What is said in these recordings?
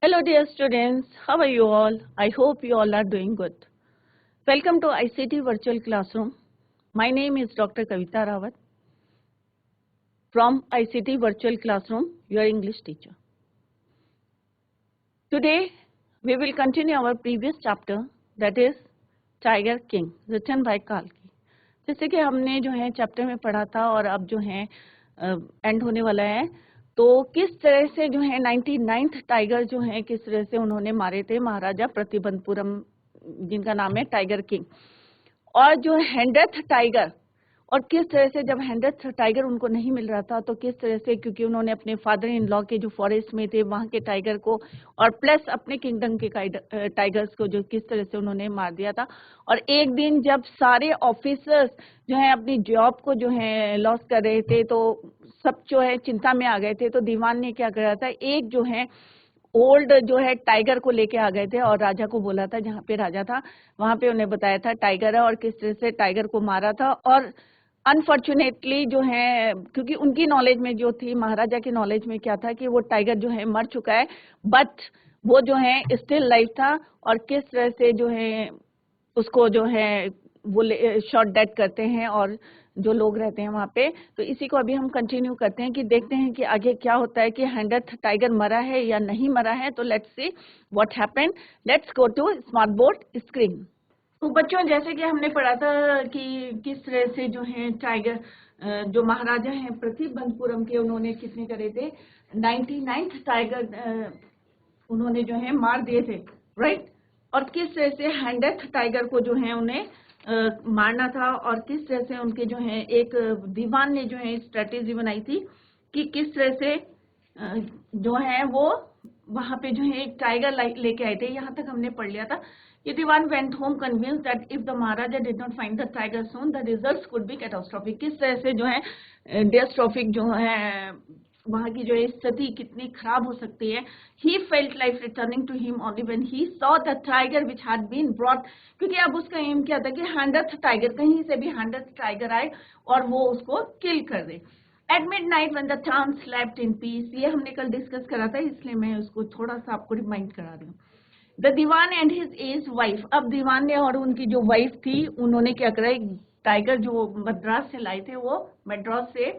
Hello dear students, how are you all? I hope you all are doing good. Welcome to ICT Virtual Classroom. My name is Dr. Kavita Rawat from ICT Virtual Classroom, your English teacher. Today we will continue our previous chapter, that is Tiger King, written by Kalki. जैसे कि हमने जो है chapter में पढ़ा था और अब जो है एंड होने वाला है, तो किस तरह से जो है 99th टाइगर जो है किस तरह से उन्होंने मारे थे महाराजा प्रतिबंधपुरम, जिनका नाम है टाइगर किंग, और जो 100th टाइगर, और किस तरह से जब 100th टाइगर उनको नहीं मिल रहा था तो किस तरह से, क्योंकि उन्होंने अपने फादर इन लॉ के जो फॉरेस्ट में थे वहाँ के टाइगर को और प्लस अपने किंगडम के टाइगर्स को जो किस तरह से उन्होंने मार दिया था। और एक दिन जब सारे ऑफिसर्स जो है अपनी जॉब को जो है लॉस कर रहे थे तो सब जो है चिंता में आ गए थे, तो दीवान ने क्या करा था, एक जो है ओल्ड जो है टाइगर को लेके आ गए थे और राजा को बोला था, जहाँ पे राजा था वहां पे उन्हें बताया था टाइगर है और किस तरह से टाइगर को मारा था। और अनफॉर्चुनेटली जो है, क्योंकि उनकी नॉलेज में जो थी, महाराजा की नॉलेज में क्या था कि वो टाइगर जो है मर चुका है, बट वो जो है स्टिल लाइव था, और किस तरह से जो है उसको जो है वो शॉट डेड करते हैं और जो लोग रहते हैं वहाँ पे। तो इसी को अभी हम कंटिन्यू करते हैं कि देखते हैं कि आगे क्या होता है, कि 100th टाइगर मरा है या नहीं मरा है। तो let's see what happened. Let's go to smart board screen. तो बच्चों, जैसे कि हमने पढ़ा था कि किस तरह से जो है टाइगर जो महाराजा हैं प्रतिबंधपुरम के, उन्होंने कितने करे थे, 99th टाइगर उन्होंने जो है मार दिए थे, राइट। और किस तरह से 100th टाइगर को जो है उन्हें मारना था, और किस तरह से उनके जो है एक दीवान ने जो है स्ट्रेटेजी बनाई थी कि किस तरह से जो है वो वहां पे जो है एक टाइगर लेके आए थे। यहाँ तक हमने पढ़ लिया था। ये dewan went home convinced that if the maharaja did not find the tiger soon the results could be catastrophic. किस तरह से जो है डिस्ट्रोफिक जो है वहां की जो स्थिति कितनी खराब हो सकती है। He felt life returning to him only when he saw the tiger which had been brought, क्योंकि अब उसका एम क्या था कि 100th टाइगर, कहीं से भी 100th टाइगर आए और वो उसको किल कर दे। At midnight when the town slept in peace, ये हमने कल डिस्कस करा था, इसलिए मैं उसको थोड़ा सा आपको रिमाइंड करा रही हूँ। The Diwan and his age wife, अब दीवान ने और उनकी जो वाइफ थी उन्होंने क्या करा, टाइगर जो मद्रास से लाए थे, वो मद्रास से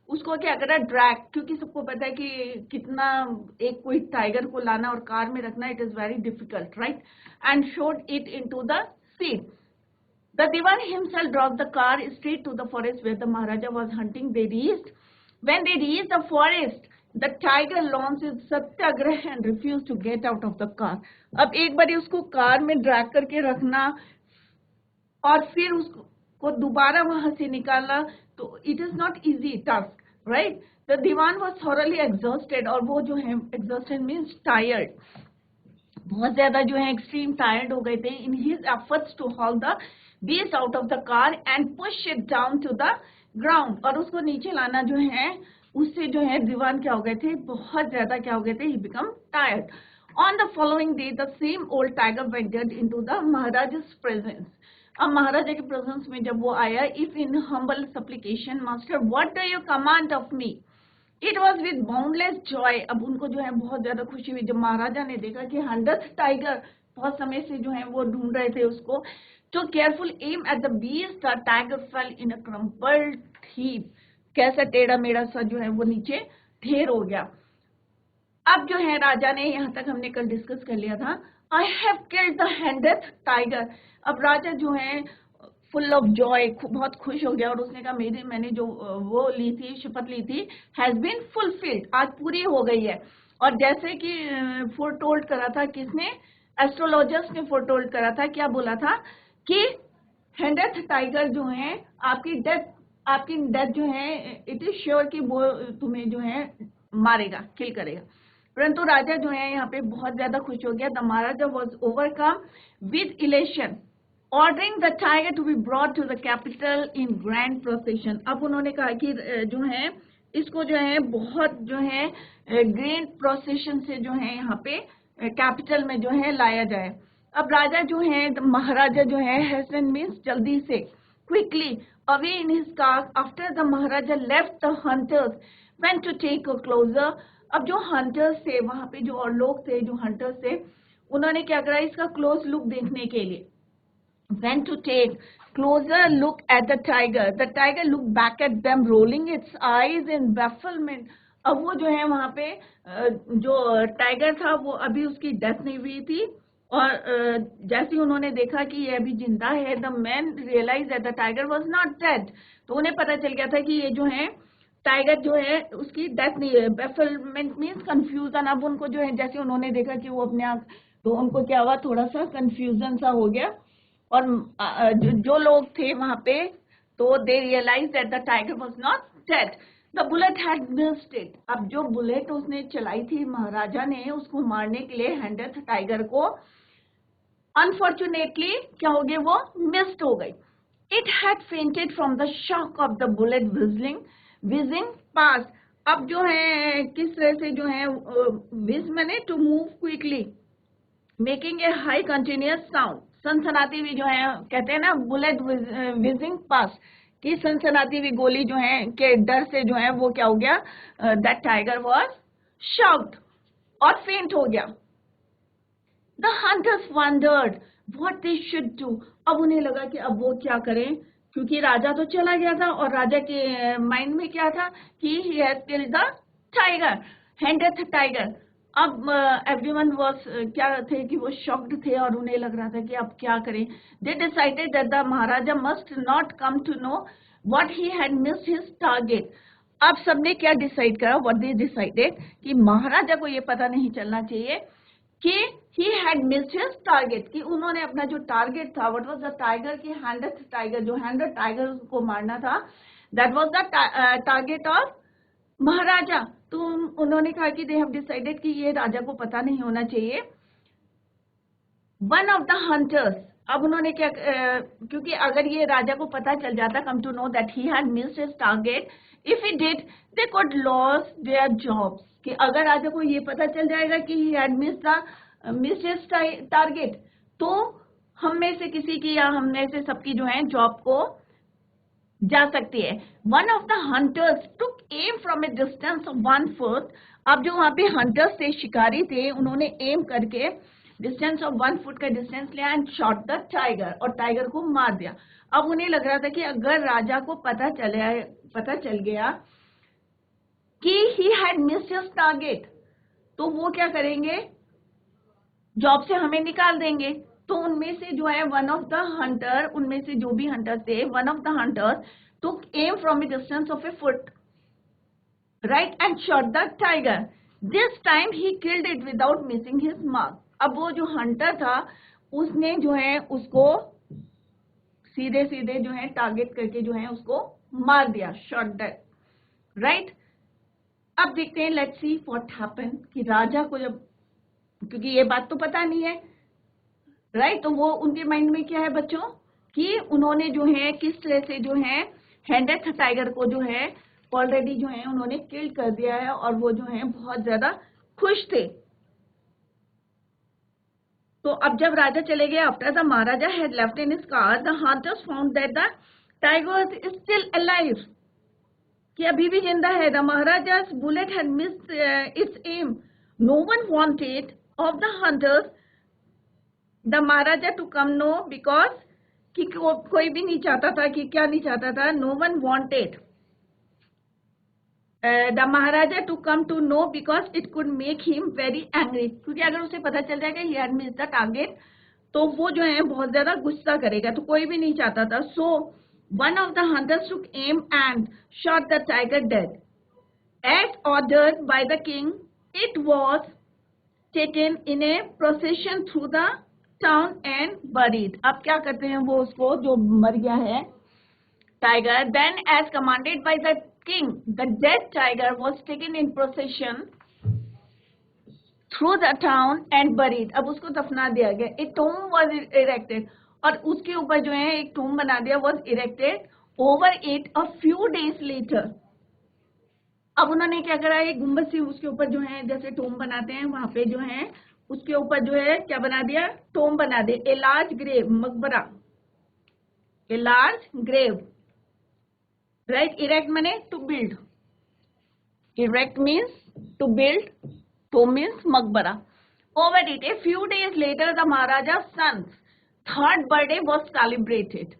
उसको क्या करा, ड्रैग, क्योंकि सबको पता है कि कितना एक कोई टाइगर को लाना और कार में रखना, it is very difficult, right, and shoved it into the sea. The Diwan himself drove the car straight to the forest where the Maharaja was hunting. When they reached the forest, the tiger launched its satyagrah and refused to get out of the car. अब एक बार उसको car में drag करके रखना और फिर उसको दोबारा वहां से निकालना, तो it is not easy task, right. The Diwan was thoroughly exhausted, और वो जो है एग्जॉस्टेड मीन्स टायर्ड, बहुत ज्यादा जो है एक्सट्रीम टायर्ड हो गए थे। In his efforts to haul the beast out of the car and push it down to the ground, और उसको नीचे लाना जो है, उससे जो है दीवान क्या हो गए थे, बहुत ज्यादा क्या हो गए थे, he become tired. On the following day the same old tiger ventured into the Maharaja's presence. अब महाराजा के प्रेजेंस में जब वो आया, if in humble supplication, master what do you command of me? It was with boundless joy. अब उनको जो है बहुत ज्यादा खुशी हुई जब महाराजा ने देखा कि 100th टाइगर, बहुत समय से जो है वो ढूंढ रहे थे उसको। तो careful aim at the beast, the tiger fell in a crumpled heap, कैसा टेढ़ा मेढ़ा सा जो है वो नीचे ढेर हो गया। अब जो है राजा ने, यहाँ तक हमने कल डिस्कस कर लिया था, I have killed the 100th tiger. अब राजा जो है फुल ऑफ जॉय, बहुत खुश हो गया, और उसने कहा मैंने जो वो ली थी, शपथ ली थी, हैज बीन फुलफिल्ड, आज पूरी हो गई है। और जैसे कि फोरटोल्ड करा था, किसने, एस्ट्रोलॉजर्स ने फोरटोल्ड करा था, क्या बोला था कि 100th टाइगर जो है आपकी डेथ जो है, इट इज श्योर कि वो तुम्हें जो है मारेगा, किल करेगा। परंतु राजा जो है यहाँ पे बहुत ज्यादा खुश हो गया। The Maharaja was overcome with elation, ordering the tiger to be brought to the capital in grand procession. अब उन्होंने कहा कि जो है इसको जो है बहुत जो है ग्रैंड प्रोसेशन से जो है यहाँ पे कैपिटल में जो है लाया जाए। अब राजा जो है, महाराजा जो है, हैस्टेन मीन्स जल्दी से, quickly away in his car after the Maharaja left the hunters went to take a closer अब जो हंटर्स थे वहां पे, जो और लोग थे जो हंटर्स थे, उन्होंने क्या करा, इसका क्लोज लुक देखने के लिए went to take closer look at the tiger. The tiger looked back at them, rolling its eyes in bafflement. अब वो जो है वहां पे जो टाइगर था वो अभी उसकी डेथ नहीं हुई थी, और जैसे ही उन्होंने देखा कि ये अभी जिंदा है, the man realize that the tiger was not dead. तो उन्हें पता चल गया था कि ये जो है टाइगर जो है उसकी डेथ नहीं है. Bafflement means confusion. अब उनको जो है जैसे उन्होंने देखा कि वो अपने आप, तो उनको क्या हुआ, थोड़ा सा कंफ्यूजन सा हो गया. और जो लोग थे वहां पे, तो they realise that the tiger was not dead. The bullet had missed it. अब जो बुलेट उसने चलाई थी महाराजा ने उसको मारने के लिए, हैंडेड टाइगर को, अनफॉर्चुनेटली क्या हो गया, वो मिस्ड हो गई. It had fainted from the shock of the bullet whizzing past. अब जो है किस तरह से जो है, whiz मैंने to move quickly, making a high continuous sound. सनसनाती हुई जो है, कहते हैं ना बुलेट whizzing past, कि सनसनाती हुई गोली जो है के डर से जो है वो क्या हो गया, दैट टाइगर वाज शॉक्ड और फेंट हो गया. The hunters wondered what they should do. अब उन्हें लगा कि अब वो क्या करें, क्योंकि राजा तो चला गया था और राजा के माइंड में क्या था कि he has killed the tiger, handed tiger. अब एवरीवन वाज क्या थे कि वो शॉक्ड थे और उन्हें लग रहा था कि अब क्या करें. They decided that the Maharaja must not come to know what he had missed his target. अब सबने क्या डिसाइड करा, व्हाट दे डिसाइडेड, कि महाराजा को ये पता नहीं चलना चाहिए कि he had missed his target, कि उन्होंने अपना जो टारगेट था, what was the tiger, कि हैंडेड टाइगर, जो हैंडेड टाइगर को मारना था, that was the target of महाराजा. तो उन्होंने कहा कि they have decided कि ये राजा को पता नहीं होना चाहिए. One of the hunters, अब उन्होंने क्या, क्योंकि अगर ये राजा को पता चल जाता, come to know that he had missed his target, if he did they could lose their jobs. कि अगर राजा को ये पता चल जाएगा कि he had missed his target, तो हम में से किसी की या हम में से सबकी जो है जॉब को जा सकती है. One of the hunters took aim from a distance of 1 foot. अब जो वहां पे हंटर्स थे, शिकारी थे, उन्होंने एम करके डिस्टेंस ऑफ 1 फुट का डिस्टेंस लिया एंड शॉट द टाइगर, और टाइगर को मार दिया. अब उन्हें लग रहा था कि अगर राजा को पता चल गया कि ही हैड मिस्ड हिज टारगेट, तो वो क्या करेंगे, जॉब से हमें निकाल देंगे. तो उनमें से जो है वन ऑफ द हंटर, उनमें से जो भी हंटर थे, one of the hunters took am from A distance of A foot, right, and shot the tiger. This time he killed it without missing his mark. अब वो जो Hunter था उसने जो है उसको सीधे सीधे जो है टारगेट करके जो है उसको मार दिया, शॉट दैट, राइट. अब देखते हैं, लेट्स सी व्हाट हैपेंड, कि राजा को जब, क्योंकि ये बात तो पता नहीं है, राइट, तो वो उनके माइंड में क्या है बच्चों, कि उन्होंने जो है किस तरह से जो है हैंडेड टाइगर को जो है ऑलरेडी जो है उन्होंने किल कर दिया है, और वो जो है बहुत ज्यादा खुश थे. तो अब जब राजा चले गए, after the maharaja had left in his car, the hunters found that the tiger is still alive, कि अभी भी जिंदा है. The maharaja's bullet had missed its aim. No one wanted of the hunters the Maharaja to come know, because कि कोई भी नहीं चाहता था, कि क्या नहीं चाहता था, no one wanted the Maharaja to come to know, because it could make him very angry. क्योंकि अगर उसे पता चल जाएगा he had missed the target, तो वो जो है बहुत ज्यादा गुस्सा करेगा, तो कोई भी नहीं चाहता था. So one of the hunters took aim and shot the tiger dead. As ordered by the king, it was taken in a procession through the town and buried. अब क्या करते हैं, वो उसको जो मर गया है tiger, then as commanded by the king, the dead tiger was taken in procession through the town and buried. अब उसको दफना दिया गया. A tomb was erected, और उसके ऊपर जो है एक टूम बना दिया, was erected over it a few days later. अब उन्होंने क्या करा, एक गुम्बद सी उसके ऊपर जो है जैसे टूम बनाते हैं, वहां पे जो है उसके ऊपर जो है क्या बना दिया, टूम बना दिया. ए लार्ज ग्रेव, मकबरा, a large grave, right. Erect माने to build. Erect means to build, tomb means maqbara. Over it, a few days later, the Maharaja's son's third birthday was celebrated.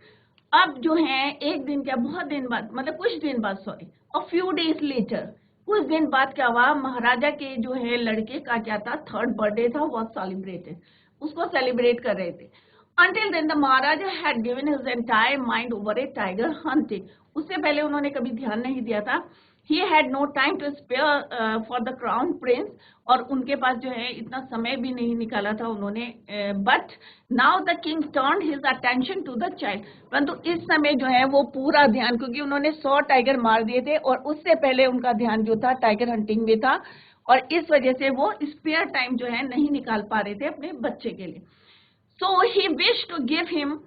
अब जो है एक दिन क्या, बहुत दिन बाद, मतलब कुछ दिन बाद, sorry, a few days later, कुछ दिन बाद क्या हुआ, महाराजा के जो है लड़के का क्या था, थर्ड बर्थडे था, was celebrated, उसको सेलिब्रेट कर रहे थे. Until then, the Maharaja had given his entire mind over a tiger hunting. उससे पहले उन्होंने कभी ध्यान नहीं दिया था. He had no time to spare for the crown prince, और उनके पास जो है इतना समय भी नहीं निकाला था उन्होंने. But now the king turned his attention to the child. परंतु इस समय जो है वो पूरा ध्यान, क्योंकि उन्होंने 100 टाइगर मार दिए थे और उससे पहले उनका ध्यान जो था टाइगर हंटिंग में था, और इस वजह से वो स्पेयर टाइम जो है नहीं निकाल पा रहे थे अपने बच्चे के लिए. So he wished to give him,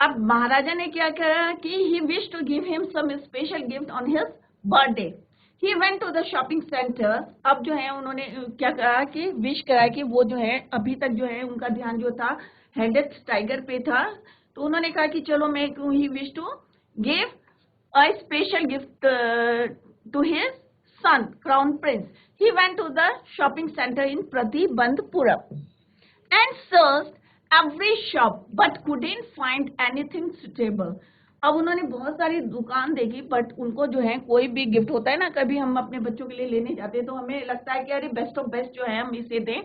अब महाराजा ने क्या करा कि he wished to give him some special gift on his birthday. He went to the shopping center. अब जो है उन्होंने क्या करा कि विश करा कि वो जो है अभी तक जो है उनका ध्यान जो था हैंडेड टाइगर पे था, तो उन्होंने कहा कि चलो मैं he wished to give a special gift to his son, crown prince. He went to the shopping center in Pratibandhpuram and searched every shop but couldn't find anything suitable. अब उन्होंने बहुत सारी दुकान देखी, बट उनको जो है कोई भी गिफ्ट होता है ना, कभी हम अपने बच्चों के लिए लेने जाते हैं तो हमें लगता है कि अरे बेस्ट ऑफ बेस्ट जो है हम इसे दें.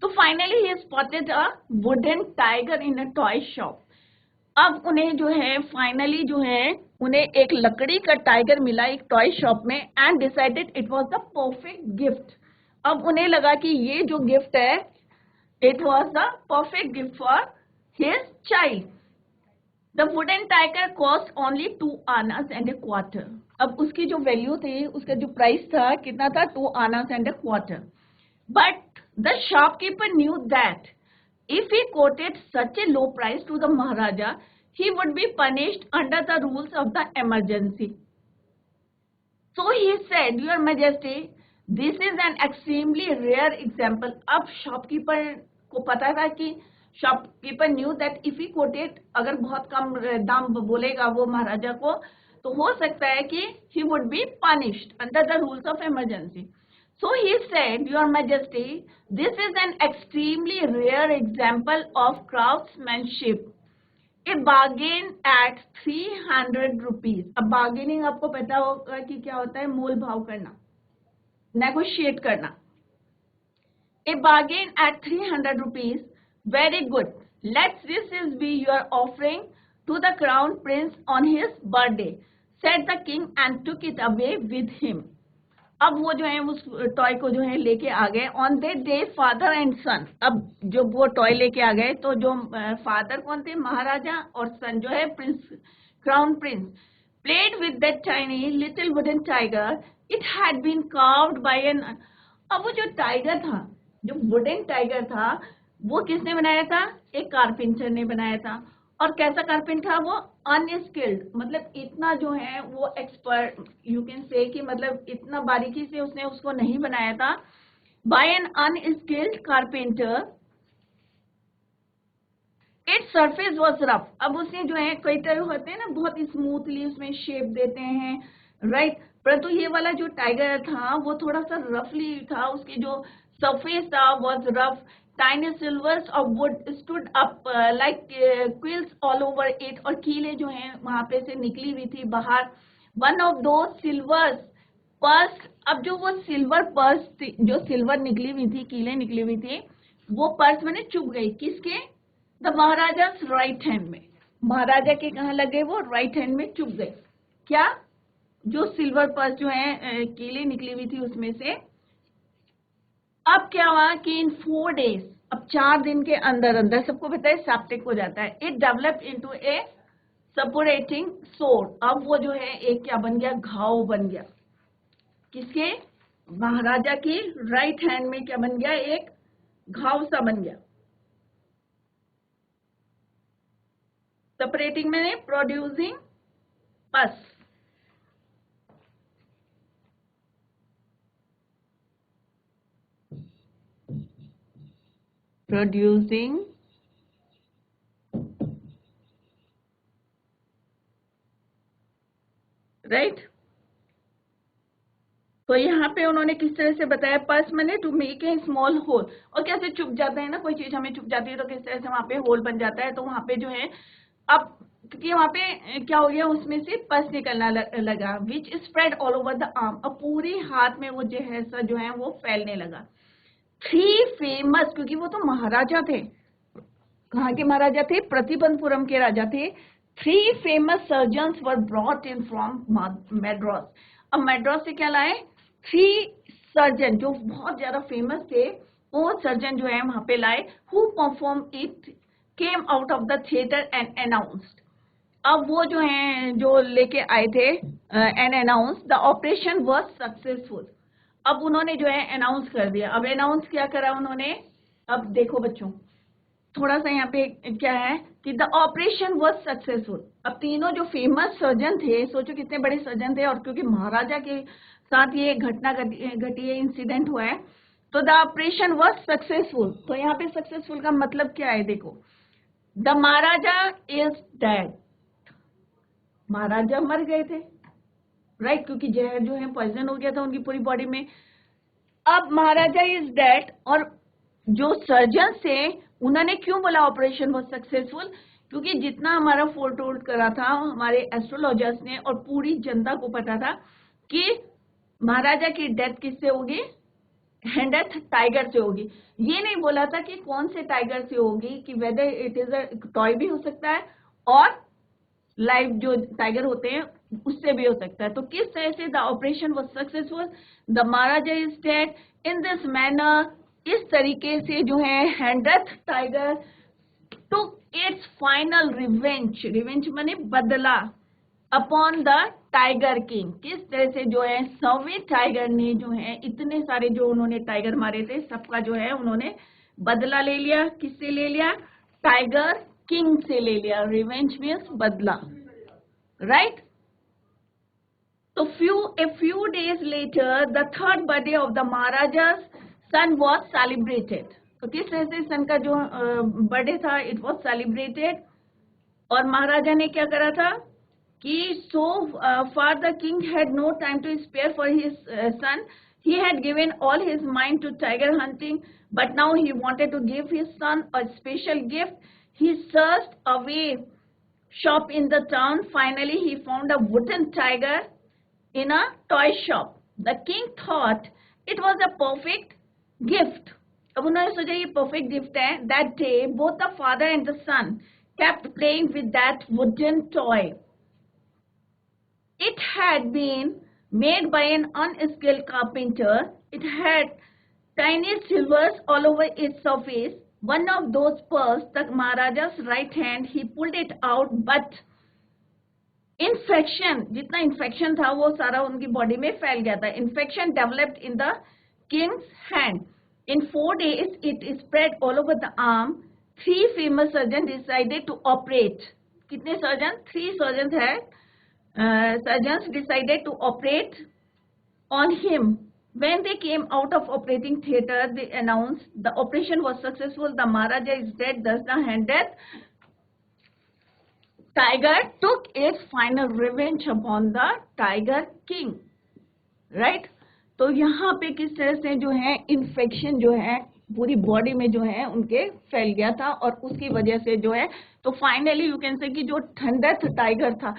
तो finally he spotted a wooden tiger in a toy shop. अब उन्हें जो है फाइनली जो है उन्हें एक लकड़ी का टाइगर मिला एक टॉय शॉप में, and decided it was the perfect gift. अब उन्हें लगा कि ये जो गिफ्ट है, it was the perfect gift for his child. The wooden tiger cost only 2 annas and a quarter. अब उसकी जो वैल्यू थी, उसका जो प्राइस था कितना था, 2 annas and a quarter. But the shopkeeper knew that if he quoted such a low price to the Maharaja, he would be punished under the rules of the emergency. So he said, Your Majesty, this is an extremely rare example. अब shopkeeper को पता था कि shopkeeper knew that if he coated, अगर बहुत कम दाम बोलेगा वो महाराजा को, तो हो सकता है कि he would be punished under the rules of emergency. So he said, your majesty, this is an extremely rare example of craftsmanship, a bargain at 300 rupees. अब बार्गेनिंग आपको पता होगा कि क्या होता है, मोल भाव करना, नेगोशिएट करना. A bargain at 300 rupees. Very good. Let this be your offering to the crown prince on his birthday, said the king and took it away with him. अब वो जो है उस टॉय को जो है लेके आ गए. On that day, father and son. अब जब वो टॉय लेके आ गए तो जो फादर कौन थे, महाराजा, और सन जो है Prince, crown Prince, played with that tiny little wooden tiger. It had been carved by an, अब वो जो टाइगर था, जो वुडन टाइगर था, वो किसने बनाया था, एक कारपेंटर ने बनाया था. और कैसा कारपेंटर था वो, अनस्किल्ड, मतलब इतना जो है वो एक्सपर्ट, यू कैन से कि मतलब इतना बारीकी से उसने उसको नहीं बनाया था. By an unskilled carpenter, its surface was rough. अब उसने जो है, कई तरह होते हैं ना, बहुत स्मूथली उसमें शेप देते हैं, राइट, परंतु ये वाला जो टाइगर था वो थोड़ा सा रफली था. उसकी जो surface was rough. Tiny silvers of wood stood up like quills all over it. और कीले जो हैं वहां पे से निकली हुई थी बाहर. One of those silvers purse, अब जो वो सिल्वर पर्स थी, जो सिल्वर निकली हुई थी, कीले निकली हुई थी, वो पर्स मैंने चुभ गई. किसके, द महाराजा राइट हैंड में. महाराजा के कहाँ लगे, वो राइट हैंड में चुभ गई. क्या, जो सिल्वर पर्स जो है कीले निकली हुई थी उसमें से. अब क्या हुआ कि इन 4 days, अब 4 दिन के अंदर अंदर, सबको पता है सेप्टिक हो जाता है, इट डेवलप इनटू ए सपोरेटिंग सोर. अब वो जो है एक क्या बन गया, घाव बन गया. किसके, महाराजा की राइट हैंड में क्या बन गया, एक घाव सा बन गया. सेपरेटिंग मैंने प्रोड्यूसिंग पस, producing right. तो यहाँ पे उन्होंने किस तरह से बताया, पर्स मैंने to make a small hole, और कैसे चुप जाता है ना, कोई चीज हमें चुप जाती है तो किस तरह से वहां पे होल बन जाता है। तो वहां पे जो है अब क्योंकि वहां पे क्या हो गया, उसमें से पस निकलना लगा, which spread all over the arm, अब पूरी हाथ में वो जहर जो है वो फैलने लगा। 3 फेमस, क्योंकि वो तो महाराजा थे, कहाँ के महाराजा थे, प्रतिबंधपुरम के राजा थे। 3 famous surgeons were brought in from Madras. अब मैड्रास से क्या लाए, 3 सर्जन जो बहुत ज्यादा फेमस थे, वो सर्जन जो है वहां पे लाए, who perform it came out of the theatre and announced. अब वो जो है जो लेके आए थे and announce the operation was successful. अब उन्होंने जो है अनाउंस कर दिया। अब अनाउंस क्या करा उन्होंने, अब देखो बच्चों थोड़ा सा यहाँ पे क्या है कि द ऑपरेशन वाज सक्सेसफुल। अब तीनों जो फेमस सर्जन थे, सोचो कितने बड़े सर्जन थे, और क्योंकि महाराजा के साथ ये घटना घटी है, इंसिडेंट हुआ है, तो द ऑपरेशन वाज सक्सेसफुल। तो यहाँ पे सक्सेसफुल का मतलब क्या है, देखो द महाराजा इज डेड, महाराजा मर गए थे, राइट, क्योंकि जहर जो है पॉइजन हो गया था उनकी पूरी बॉडी में। अब महाराजा इज डेड, और जो सर्जन थे उन्होंने क्यों बोला ऑपरेशन वाज सक्सेसफुल, क्योंकि जितना हमारा फोरटोल्ड करा था हमारे एस्ट्रोलॉजर्स ने और पूरी जनता को पता था कि महाराजा की डेथ किससे होगी, डेथ टाइगर से होगी। ये नहीं बोला था कि कौन से टाइगर से होगी, कि whether it is a toy भी हो सकता है और लाइव जो टाइगर होते हैं उससे भी हो सकता है। तो किस तरह से the operation was successful, the Maharaja is dead in this manner, इस तरीके से जो है 100th tiger took its final revenge, revenge माने बदला, अपॉन द टाइगर किंग। किस तरह से जो है 100वें टाइगर ने जो है इतने सारे जो उन्होंने टाइगर मारे थे सबका जो है उन्होंने बदला ले लिया। किससे ले लिया, टाइगर किंग से ले लिया। रिवेंज मीन्स बदला, राइट। तो a few days later the 3rd birthday of the Maharaja's son was celebrated। तो किस तरह से सन का जो बर्थडे था, इट वाज सेलिब्रेटेड, और महाराजा ने क्या करा था कि so far the king had no time to spare for his son, he had given all his mind to tiger hunting, but now he wanted to give his son a special gift। He searched away shop in the town, finally he found a wooden tiger in a toy shop। The king thought it was a perfect gift। अब उन्होंने सोचा ये perfect gift है। That day both the father and the son kept playing with that wooden toy। It had been made by an unskilled carpenter। It had tiny silvers all over its surface। One of those pearls, the Maharaja's right hand, he pulled it out, but infection, जितना infection था वो सारा उनकी body में फैल गया था। Infection developed in the king's hand। In 4 days, it spread all over the arm। 3 famous surgeons decided to operate। कितने सर्जन, 3 surgeons है, surgeons decided to operate on him। When they came out of operating theater, they announced the operation was successful, the Maharaja is dead, thus the 100th tiger took its final revenge upon the tiger king, right। तो यहाँ पे किस तरह से जो है infection जो है पूरी बॉडी में जो है उनके फैल गया था, और उसकी वजह से जो है तो फाइनली यू कैन से कि जो 100th टाइगर था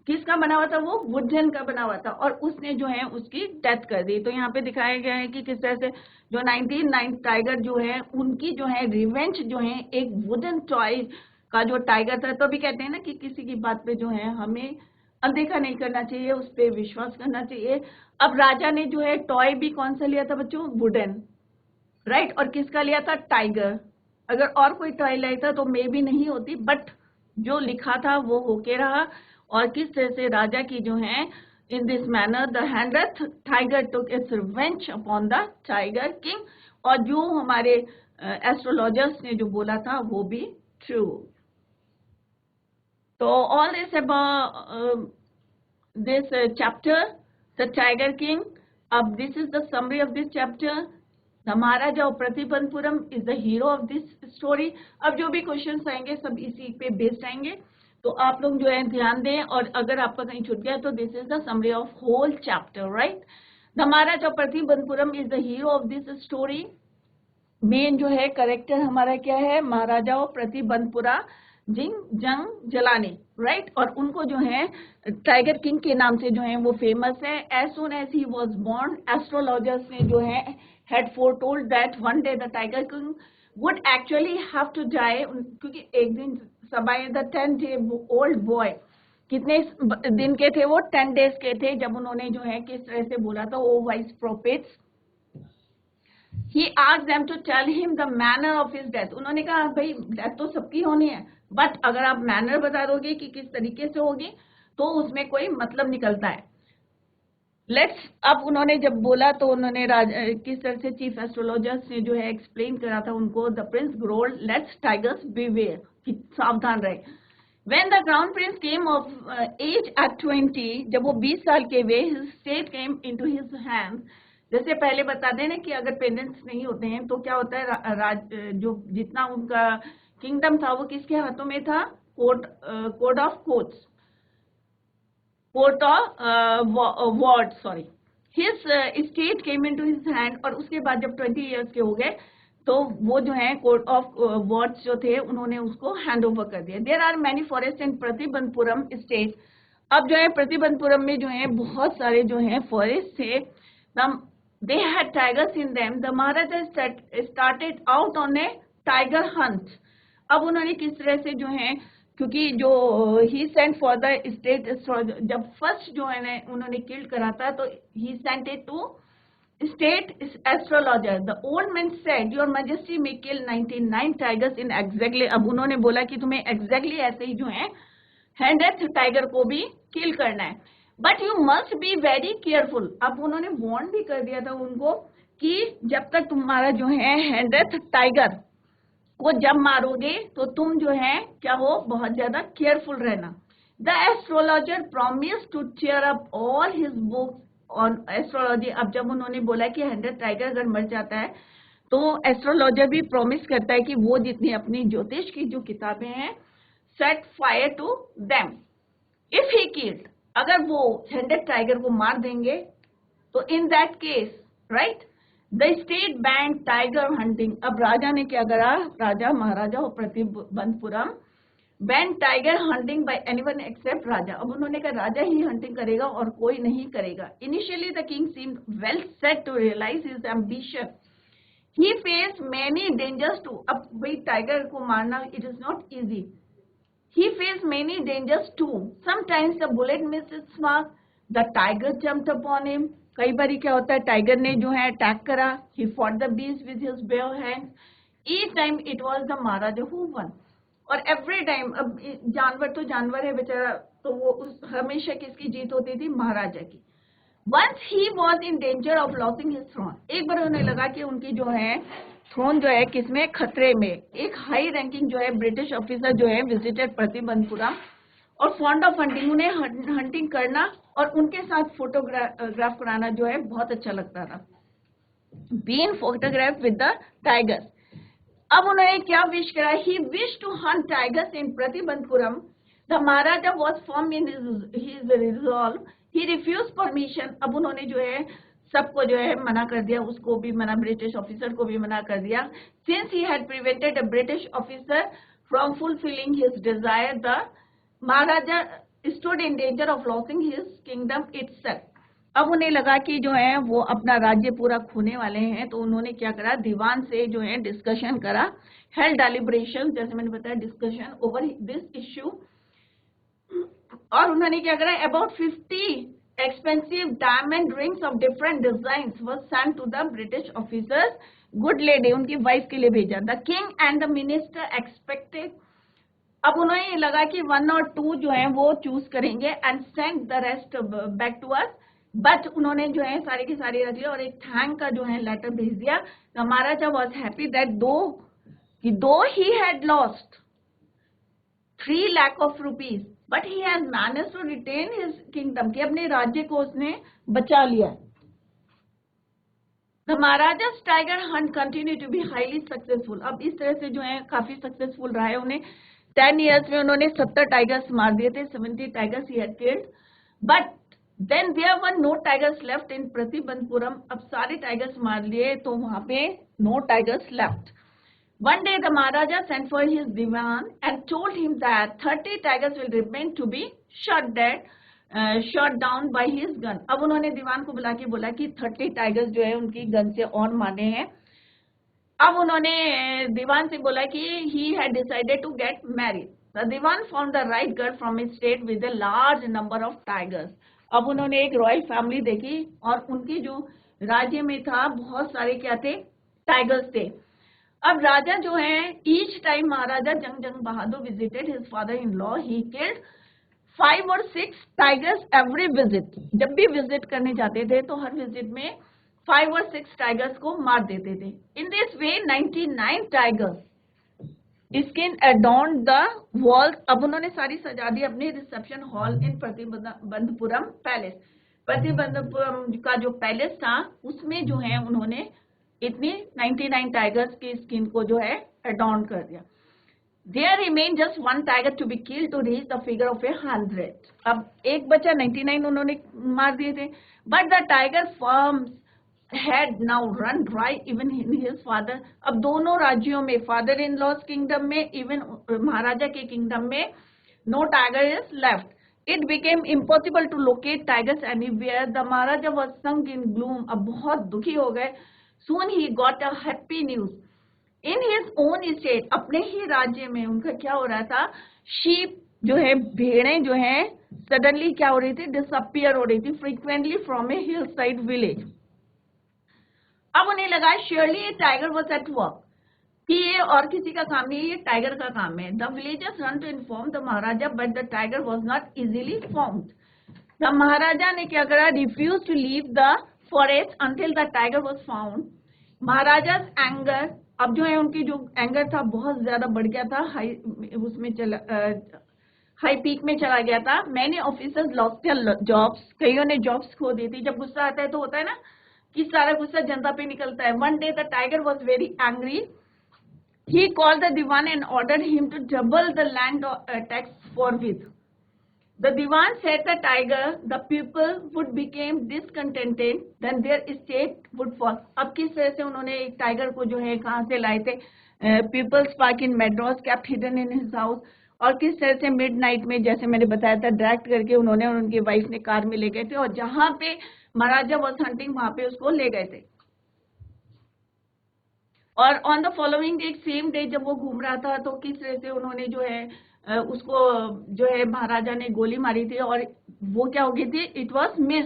किसका बना हुआ था, वो वुडन का बना हुआ था, और उसने जो है उसकी डेथ कर दी। तो यहाँ पे दिखाया गया है कि किस तरह से जो 19 टाइगर जो है उनकी जो है रिवेंज जो है एक वुडन टॉय का जो टाइगर था। तो अभी कहते हैं ना कि किसी की बात पे जो है हमें अनदेखा नहीं करना चाहिए, उस पर विश्वास करना चाहिए। अब राजा ने जो है टॉय भी कौन सा लिया था बच्चों, वुडन, राइट, और किसका लिया था, टाइगर। अगर और कोई टॉय लाया था तो मे भी नहीं होती, बट जो लिखा था वो होके रहा। और किस तरह से राजा की जो है इन this manner the 100th tiger took it's revenge upon the tiger king. और जो हमारे एस्ट्रोलॉजर्स ने जो बोला था वो भी ट्रू। तो all this about this chapter the tiger king. अब this is the summary of this chapter. The maharaja of Pratibandapuram is the hero of this story. अब जो भी क्वेश्चंस आएंगे सब इसी पे बेस्ड आएंगे, तो आप लोग जो है ध्यान दें। और अगर आपका कहीं छूट गया तो this is the summary of whole chapter, right. The Maharaja Pratibandapuram is the hero of this story. Main जो है करेक्टर हमारा क्या है, महाराजा प्रतिबंधपुरा जंग जलाने, राइट। और उनको जो है टाइगर किंग के नाम से जो है वो फेमस है। As soon as he was born, astrologers ने जो है had foretold that one day the tiger king would actually have to die, क्योंकि एक दिन सबाई द 10-day-old boy, कितने दिन के थे वो, 10 days के थे, जब उन्होंने जो है किस तरह से बोला था, O wise prophets, he asked them to tell him the manner of his death। उन्होंने कहा भाई डेथ तो सबकी होनी है, बट अगर आप मैनर बता दोगे कि किस तरीके से होगी तो उसमें कोई मतलब निकलता है। लेट्स, अब उन्होंने जब बोला तो उन्होंने किस तरह से चीफ एस्ट्रोलॉजर्स ने जो है एक्सप्लेन करा था उनको, the prince growled let's tigers beware, कि सावधान रहे। When the crown prince came of age at 20, जब वो 20 साल के हुए, his state came into his hands. जैसे पहले बता दें ना कि अगर पेरेंट्स नहीं होते हैं तो क्या होता है, जो जितना उनका किंगडम था वो किसके हाथों में था, court of courts, court of ward, sorry, his state came into his hand. और उसके बाद जब 20 इयर्स के हो गए तो वो जो है कोर्ट ऑफ वार्ड्स जो थे उन्होंने उसको हैंड ओवर कर दिया। There are many forest in Pratibandapuram state. अब जो है प्रतिबंधपुरम में जो है बहुत सारे जो है फॉरेस्ट थे, they had tigers in them. The maharaja started out on a tiger hunt. अब उन्होंने किस तरह से जो है, क्योंकि जो he sent for the state, जब फर्स्ट जो है उन्होंने किल करा था तो he sent it to state astrologer. The old man said your majesty may kill 99 tigers in exactly. अब उन्होंने बोला कि तुम्हें एग्जैक्टली ऐसे ही जो है 100th टाइगर को भी किल करना है, but you must be very careful. अब उन्होंने वार्न भी कर दिया था उनको कि जब तक तुम्हारा जो है 100th टाइगर को जब मारोगे तो तुम जो है क्या हो, बहुत ज्यादा केयरफुल रहना। The astrologer promise to tear up all his books on astrology. अब जब उन्होंने बोला कि 100 टाइगर अगर मर जाता है तो एस्ट्रोलॉजर भी प्रॉमिस करता है कि वो जितनी अपनी ज्योतिष की जो किताबें हैं, set fire to them if he killed. अगर वो 100 टाइगर को मार देंगे तो in that case, right, the state banned tiger hunting. अब राजा ने क्या करा, राजा महाराजा और Pratibandapuram banned tiger hunting by anyone except राजा। अब उन्होंने कहा राजा ही हंटिंग करेगा और कोई नहीं करेगा। Initially the king seemed well set to realize his ambition. He face many dangers too. अब भाई टाइगर को मारना it is not easy. He faced many dangers too. Sometimes the bullet missed its mark. The tiger jumped upon him. कई बारी क्या होता है, tiger ने जो है अटैक करा। He fought the beast with his bare hands. Each time it was the Maharaja who won. और every time, अब जानवर तो जानवर है बेचारा, तो वो हमेशा किसकी जीत होती थी, महाराजा की। Once he was in danger of losing his throne. एक बार उन्हें लगा कि उनकी जो है थ्रोन जो है किसमें, खतरे में। एक हाई रैंकिंग जो है ब्रिटिश ऑफिसर जो है विजिटेड प्रतिबंधपुरम और फॉन्ड ऑफ हंटिंग, उन्हें हंटिंग करना और उनके साथ फोटोग्राफ कराना जो है बहुत अच्छा लगता था। Being photograph with the tiger. अब उन्होंने क्या विश करा, he wish to hunt tigers in Pratibandapuram. The Maharaja was firm in his resolve. He refuse permission. अब उन्होंने जो है सबको जो है मना कर दिया, उसको भी मना, ब्रिटिश ऑफिसर को भी मना कर दिया। Since he had prevented a British officer from fulfilling his Dzire, the Maharaja stood in danger of losing his kingdom itself. अब उन्हें लगा कि जो है वो अपना राज्य पूरा खोने वाले हैं, तो उन्होंने क्या करा, दीवान से जो है डिस्कशन करा, हेल्ड डेलिब्रेशन, जैसे मैंने बताया डिस्कशन ओवर दिस इश्यू। और उन्होंने क्या करा, about 50 expensive diamond rings of different designs was sent to the British officers. Good lady, उनकी वाइफ के लिए भेजा। The king and the minister expected। अब उन्हें लगा कि 1 और 2 जो है वो चूज करेंगे and send the rest back to us, but उन्होंने जो है सारी की सारी रख लिया और एक थैंक का जो है लेटर भेज दिया। The Maharaja was happy that though he had lost 3 lakh of rupees, but he has managed to retain his kingdom, कि अपने राज्य को उसने बचा लिया। The Maharaja's tiger hunt continued to be highly successful। अब इस तरह से जो है काफी सक्सेसफुल रहा है। उन्हें 10 years में उन्होंने 70 टाइगर्स मार दिए थे, 70 tigers he had killed, but then there were no tigers left in Pratibandapuram. अब सारे टाइगर्स मार लिए तो वहां पे no tigers left. One day the Maharaja sent for his diwan and told him that 30 tigers will remain to be shot down by his gun. अब उन्होंने दीवान को बुला के बोला कि 30 टाइगर्स जो है उनकी गन से और मारने हैं। अब उन्होंने दीवान से बोला कि he had decided to get married. The Diwan found the right girl from his state with a large number of tigers. अब उन्होंने एक रॉयल फैमिली देखी और उनकी जो राज्य में था बहुत सारे क्या थे, टाइगर्स थे। अब राजा जो है, each time maharaja Jung Bahadur visited his father in law, he killed 5 or 6 tigers every visit. जब भी विजिट करने जाते थे तो हर विजिट में 5 or 6 टाइगर्स को मार देते थे। In this way 99 tigers skin adorn the walls. अब उन्होंने सारी सजा दी अपने रिसेप्शन हॉल इन प्रतिबंधपुरम पैलेस। प्रतिबंधपुरम का जो पैलेस था उसमें जो है उन्होंने इतनी 99 टाइगर्स की स्किन को जो है अडॉर्न कर दिया। There remained just one tiger to be killed to reach the figure of 100. अब एक बचा, 99 उन्होंने मार दिए थे, but the tiger farms had now run dry even in his father. अब दोनों राज्यों में, फादर इन लॉज किंगडम में, इवन महाराजा के किंगडम में, no tiger is left. It became impossible to locate tigers anywhere. The Maharaja was sunk in gloom. अब बहुत दुखी हो गए। Soon he got a happy news. In his own state, अपने ही राज्य में उनका क्या हो रहा था, sheep जो है, भेड़ें जो है, suddenly क्या हो रही थी, disappear हो रही थी frequently from a hillside village. अब उन्हें लगा surely a tiger was at work, कि ये और किसी का काम नहीं है, ये टाइगर का काम है। The villagers run to inform the Maharaja, but the tiger was not easily found. The Maharaja ने क्या करा, refused to leave the forest until the tiger was found. महाराजा's anger, अब जो है उनकी जो एंगर था बहुत ज्यादा बढ़ गया था, हाई पीक में चला गया था। Many officers lost their jobs, कईयों ने जॉब्स खो दी थी। जब गुस्सा आता है तो होता है ना कि सारा गुस्सा जनता पे निकलता है। One day the tiger was very angry. He called the Diwan and ordered him to double the land tax forthwith. The Diwan said the tiger, the people would become discontented, then their estate would fall. अब किस तरह से उन्होंने एक tiger को जो है कहाँ से लाए थे, people's park in Madras, kept hidden in his house, और किस तरह से मिडनाइट में, जैसे मैंने बताया था, डायरेक्ट करके उन्होंने और उनकी वाइफ ने कार में ले गए थे और जहां पे महाराजा वॉज हंटिंग वहां पे उसको ले गए थे। और on the following day, same day जब वो घूम रहा था तो किस तरह से उन्होंने जो है उसको जो है महाराजा ने गोली मारी थी और वो क्या हो गई थी, इट वॉज मिस,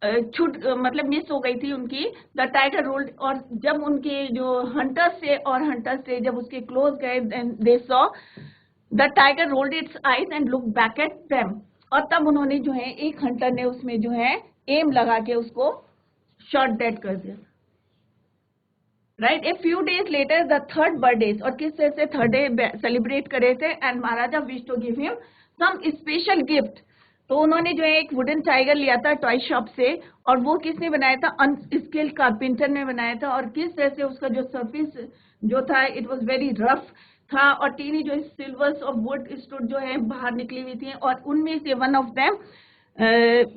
मतलब मिस हो गई थी उनकी। द टाइगर रोल्ड, और जब उनके जो हंटर्स से जब उसके क्लोज गए, they saw the tiger rolled it's eyes and look back at them, और तब उन्होंने जो है एक हंटर ने उसमें जो है एम लगा के उसको शॉट डेड कर दिया। Right, a few days later the third birthday, और किस तरह से थर्ड डे सेलिब्रेट करे थे, and Maharaja wish to give him some special gift. तो उन्होंने जो है एक वुडन टाइगर लिया था टॉय शॉप से, और वो किसने बनाया था, अनस्किल्ड कारपेंटर ने बनाया था, और किस तरह से उसका जो सरफेस जो था इट वाज वेरी रफ था, और टीनी जो सिल्वर्स ऑफ वुड स्टूड जो है बाहर निकली हुई थी, और उनमें से वन ऑफ देम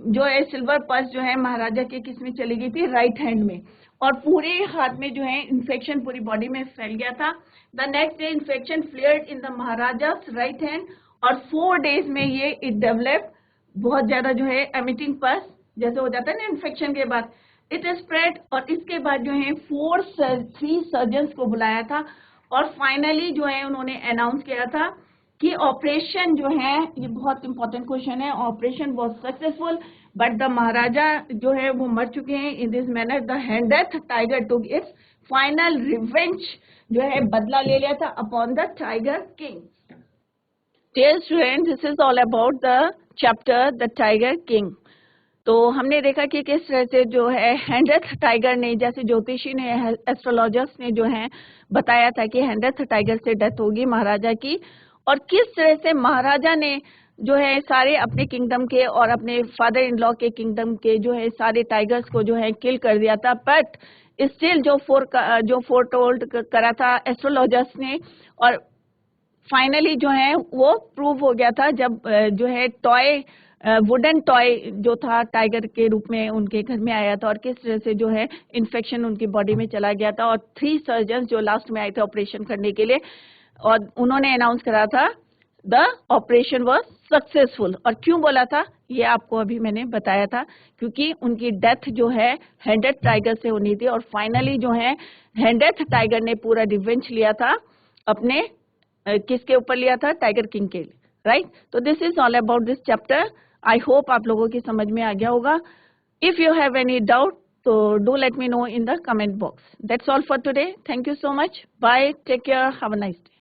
जो है सिल्वर पर्स जो है महाराजा के किस में चली गई थी, राइट हैंड में, और पूरे हाथ में जो है इन्फेक्शन पूरी बॉडी में फैल गया था। The next day infection flared in the Maharaja right hand, और 4 डेज में ये इट डेवलप बहुत ज्यादा जो है एमिटिंग पस जैसे हो जाता है ना इन्फेक्शन के बाद, इट स्प्रेड, और इसके बाद जो है 3 सर्जन्स को बुलाया था, और फाइनली जो है उन्होंने अनाउंस किया था कि ऑपरेशन जो है, ये बहुत इंपॉर्टेंट क्वेश्चन है, operation was successful but the maharaja जो है वो मर चुके हैं। In this manner the hundredth tiger took its final revenge, जो है बदला ले लिया था upon the tiger king. Dear students, this is all about the chapter The Tiger King. तो हमने देखा कि किस तरह से जो है हैंडेथ टाइगर ने, जैसे ज्योतिषी ने, एस्ट्रोलॉजर्स ने जो है बताया था कि हैंडेथ टाइगर से डेथ होगी महाराजा की, और किस तरह से महाराजा ने जो है सारे अपने किंगडम के और अपने फादर इन लॉ के किंगडम के जो है सारे टाइगर्स को जो है किल कर दिया था, बट स्टिल जो फोरटोल्ड करा था एस्ट्रोलॉजर्स ने, और फाइनली जो है वो प्रूव हो गया था जब जो है टॉय वुडन टॉय जो था टाइगर के रूप में उनके घर में आया था और किस तरह से जो है इन्फेक्शन उनकी बॉडी में चला गया था, और 3 सर्जन जो लास्ट में आए थे ऑपरेशन करने के लिए, और उन्होंने अनाउंस करा था द ऑपरेशन वाज सक्सेसफुल। और क्यों बोला था ये आपको अभी मैंने बताया था, क्योंकि उनकी डेथ जो है हैंडेड टाइगर से होनी थी, और फाइनली जो है हैंडेड टाइगर ने पूरा रिवेंज लिया था अपने किसके ऊपर लिया था, टाइगर किंग के लिए, राइट। तो this is all about this chapter. I hope आप लोगों की समझ में आ गया होगा। If you have any doubt तो do let me know in the comment box. That's all for today. Thank you so much. Bye, take care, have a nice day.